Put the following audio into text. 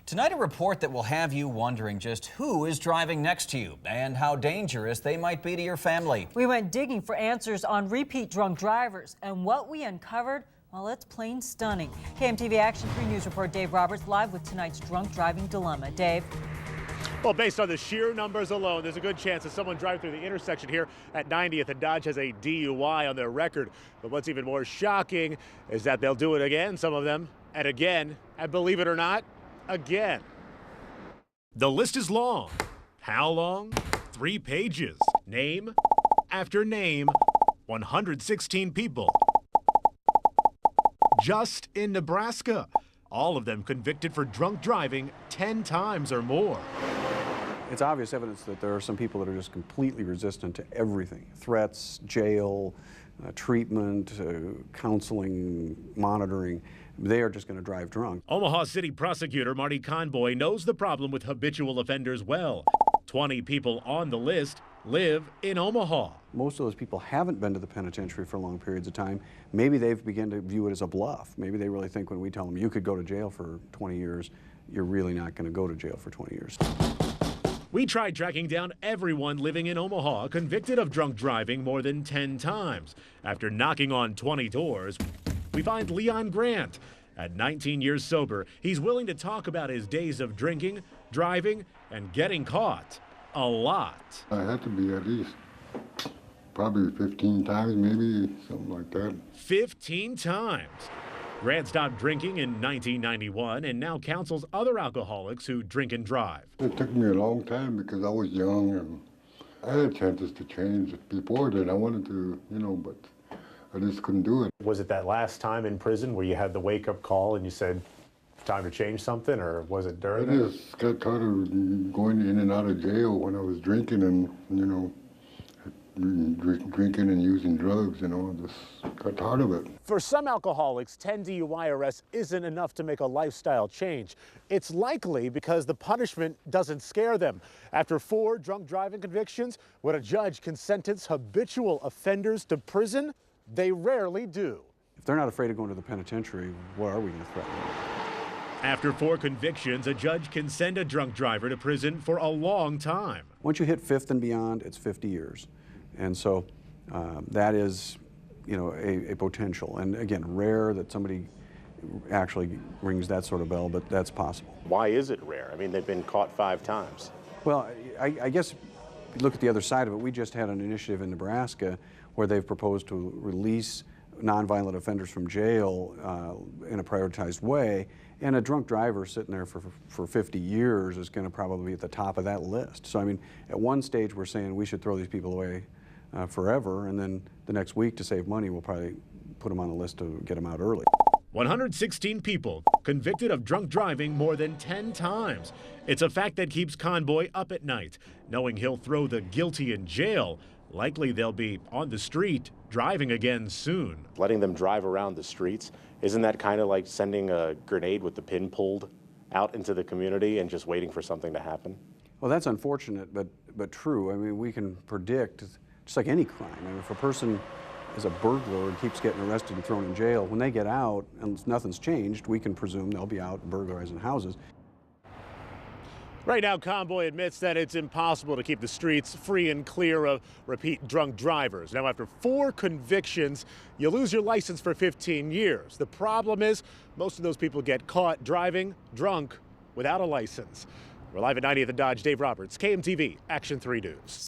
Tonight, a report that will have you wondering just who is driving next to you and how dangerous they might be to your family. We went digging for answers on repeat drunk drivers, and what we uncovered, well, it's plain stunning. KMTV Action 3 News reporter Dave Roberts live with tonight's drunk driving dilemma. Dave. Well, based on the sheer numbers alone, there's a good chance that someone driving through the intersection here at 90th and Dodge has a DUI on their record. But what's even more shocking is that they'll do it again, some of them, and again, and believe it or not, again. The list is long. How long? 3 pages. Name after name, 116 people. Just in Nebraska. All of them convicted for drunk driving 10 times or more. It's obvious evidence that there are some people that are just completely resistant to everything. Threats, jail, treatment, counseling, monitoring. They are just going to drive drunk. Omaha City Prosecutor Marty Conboy knows the problem with habitual offenders well. 20 people on the list live in Omaha. Most of those people haven't been to the penitentiary for long periods of time. Maybe they've begun to view it as a bluff. Maybe they really think when we tell them you could go to jail for 20 years, you're really not going to go to jail for 20 years. We tried tracking down everyone living in Omaha convicted of drunk driving more than 10 times. After knocking on 20 doors, we find Leon Grant. At 19 years sober, he's willing to talk about his days of drinking, driving, and getting caught. A lot. I had to be at least probably 15 times, maybe something like that. 15 times. Grant stopped drinking in 1991 and now counsels other alcoholics who drink and drive. It took me a long time because I was young and I had chances to change before then. I wanted to, but I just couldn't do it. Was it that last time in prison where you had the wake-up call and you said, time to change something, or was it during I just got tired of going in and out of jail when I was drinking and, drinking and using drugs, just got tired of it. For some alcoholics, 10 DUI arrests isn't enough to make a lifestyle change. It's likely because the punishment doesn't scare them. After 4 drunk driving convictions, when a judge can sentence habitual offenders to prison, they rarely do. If they're not afraid of going to the penitentiary, what are we going to threaten them? After 4 convictions, a judge can send a drunk driver to prison for a long time. Once you hit 5th and beyond, it's 50 years. And so that is, a potential. And again, rare that somebody actually rings that sort of bell, but that's possible. Why is it rare? I mean, they've been caught 5 times. Well, I guess if you look at the other side of it, we just had an initiative in Nebraska where they've proposed to release nonviolent offenders from jail in a prioritized way, and a drunk driver sitting there for 50 years is going to probably be at the top of that list. So I mean, at one stage we're saying we should throw these people away forever, and then the next week to save money we'll probably put them on a list to get them out early. 116 people convicted of drunk driving more than 10 times. It's a fact that keeps Conboy up at night, knowing he'll throw the guilty in jail. Likely they'll be on the street driving again soon. Letting them drive around the streets, isn't that kind of like sending a grenade with the pin pulled out into the community and just waiting for something to happen? Well, that's unfortunate, but true. I mean, we can predict, just like any crime. I mean, if a person is a burglar and keeps getting arrested and thrown in jail, when they get out and nothing's changed, we can presume they'll be out burglarizing houses. Right now, Conboy admits that it's impossible to keep the streets free and clear of repeat drunk drivers. Now, after 4 convictions, you lose your license for 15 years. The problem is most of those people get caught driving drunk without a license. We're live at 90th and Dodge. Dave Roberts, KMTV, Action 3 News.